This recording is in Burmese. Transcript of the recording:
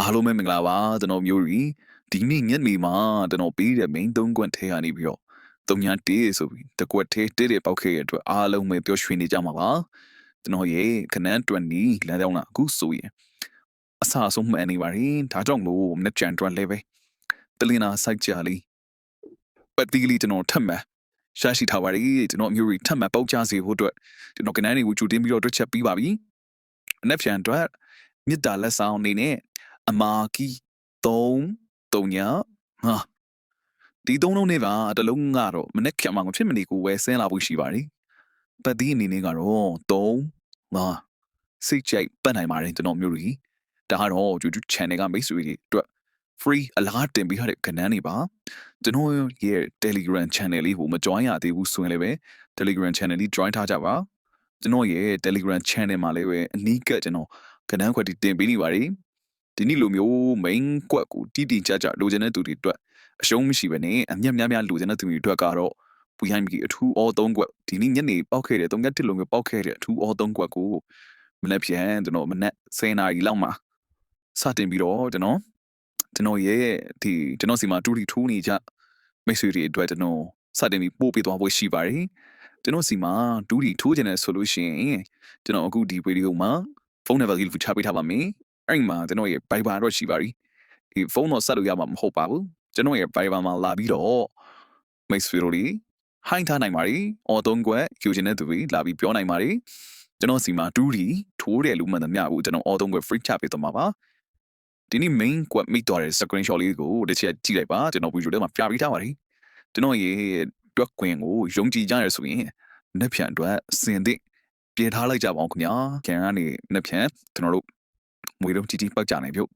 အားလုံးပဲမင်္ဂလာပါကျွန်တော်မျိုးရီဒီနေ့ညနေမှာကျွန်တော်ပေးတဲ့ main 3ကွက်ထဲကနေပြီးတော့3ည1ဆိုပြီးတစ်ကွက်ထဲတစ်တဲ့ပေါက်ခဲ့ရတဲ့အတွက်အားလုံးပဲပျော်ရွှင်နေကြမှာပါကျွန်တော်ရဲ့ခနန်း20လမ်းကြောင်းလာအခုဆိုရင်အဆအဆုံးမှန်နေပါရင်ဒါကြောင့်လို့မနေ့ကျန်တွက်လဲပဲတလင်းနာစိုက်ကြလေးပတ်တီးလေးကျွန်တော်ထပ်မှန်ရရှိထားပါပြီကျွန်တော်မျိုးရီထပ်မှန်ပေါက်ကြစေဖို့အတွက်ကျွန်တော်ခနန်းတွေကိုကြိုတင်ပြီးတော့တွက်ချက်ပြီးပါပြီမနေ့ကျန်တွက်မြစ်တာလက်ဆောင်အနေနဲ့အမာကီ3ညဟာဒီ3လုံးနဲ့ပါတလုံးကတော့မနေ့ကမှမဖြစ်မနေကိုဝယ်ဆင်းလာဖို့ရှိပါတယ်ပတ်တီးအနေနဲ့ကတော့3ဟာစိတ်ကြိုက်ပတ်နိုင်ပါတယ်ကျွန်တော်မျိုးကြီးဒါကတော့ YouTube channel ကမိတ်ဆွေတွေအတွက် free အလားတင်ပေးထားတဲ့ကဏ္ဍတွေပါကျွန်တော်ရဲ့ Telegram channel လေးကိုမ join ရသေးဘူးဆိုရင်လည်းပဲ Telegram channel လေး join ထားကြပါကျွန်တော်ရဲ့ Telegram channel မှာလည်းပဲအနီးကပ်ကျွန်တော်ကဏ္ဍခွက်တင်ပေးနေပါတယ်ဒီနေ့လိုမျိုး main ကွက်ကိုတီးတီးကြကြလိုချင်တဲ့သူတွေအတွက်အရှုံးမရှိဘဲနဲ့အမြတ်များများလိုချင်တဲ့သူတွေအတွက်ကတော့ပူရိုင်းပြီးအထူးအော3ကွက်ဒီနေ့ညနေပေါက်ခဲ့တယ်3ရက်တစ်လုံးပဲပေါက်ခဲ့တယ်အထူးအော3ကွက်ကိုမနေ့ပြန်ကျွန်တော်မနေ့10နာရီလောက်မှာစတင်ပြီးတော့ကျွန်တော်ရဲ့ဒီကျွန်တော်စီမှာတူတီထိုးနေကြမိတ်ဆွေတွေအတွက်ကျွန်တော်စတင်ပြီးပို့ပေးသွားဖို့ရှိပါတယ်ကျွန်တော်စီမှာတူတီထိုးခြင်းနဲ့ဆိုလို့ရှိရင်ကျွန်တော်အခုဒီဗီဒီယိုမှာဖုန်းနံပါတ်လေးကိုချပေးထားပါမယ်အဲ့ဒီမှာကျွန်တော်ရဲ့ Viber တော့ရှိပါပြီဒီဖုန်းတော့ဆက်လို့ရမှာမဟုတ်ပါဘူးကျွန်တော်ရဲ့ Viber မှာလာပြီးတော့မိတ်ဆွေတို့တွေဟိုင်းထားနိုင်ပါ ರಿ အော်3ကွက်ယူခြင်းတဲ့သူတွေလာပြီးပြောနိုင်ပါ ರಿ ကျွန်တော်စီမှာတူတီထိုးတယ်လို့မှန်သမျှကိုကျွန်တော်အော်3ကွက် free ချပေးသွားမှာပါဒီနေ့ main ကွက်မိသွားတဲ့ screenshot လေးကိုတစ်ချက်ကြည့်လိုက်ပါကျွန်တော်ဗီဒီယိုထဲမှာပြပေးထားပါ ರಿ ကျွန်တော်ရဲ့တွက်ခွင်ကိုယုံကြည်ကြရဆိုရင်နှစ်ဖြန်အတွက်စင်သည့်ပြင်ထားလိုက်ကြပါအောင်ခင်ဗျာခင်ကနေနှစ်ဖြန်ကျွန်တော်တို့မွေလုံးတီတီပောက်ကြနိုင်ပြုတ်